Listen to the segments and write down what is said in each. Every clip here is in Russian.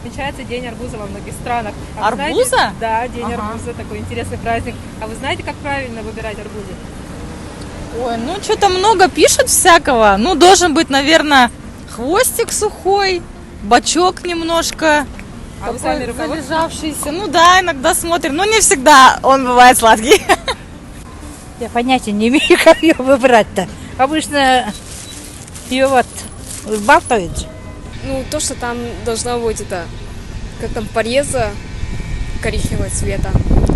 отмечается День арбуза во многих странах. А вы Арбуза? знаете- Да, День Ага. арбуза, такой интересный праздник. А вы знаете, как правильно выбирать арбузы? Ой, ну что-то много пишут всякого. Ну, должен быть, наверное, хвостик сухой, бочок немножко А вы сами такой руководствуетесь? залежавшийся. Ну да, иногда смотрим. Но не всегда он бывает сладкий. Я понятия не имею, как ее выбрать-то. Обычно ее вот балтают. Ну, то, что там должна быть это, как там, пореза коричневого цвета.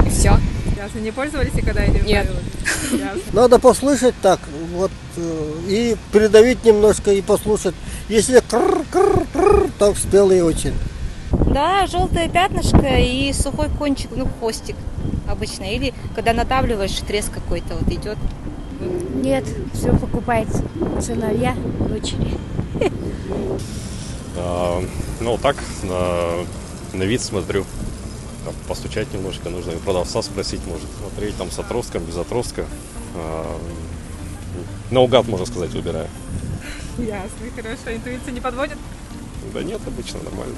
И все. Ясно, не пользовались никогда этим Нет. правилом? Ясно. Надо послушать так, вот, и придавить немножко, и послушать. Если кр-кр-кр, то спелый очень. Да, желтое пятнышко и сухой кончик, ну, хвостик обычно. Или когда надавливаешь, треск какой-то вот идет. Нет, все покупает сыновья, дочери. Ну, так, на вид смотрю. Там, постучать немножко нужно. И продавца спросить, может, смотреть там с отростком, без отростка. Наугад, можно сказать, выбираю. Ясно, хорошо. Интуиция не подводит? Да нет, обычно нормально.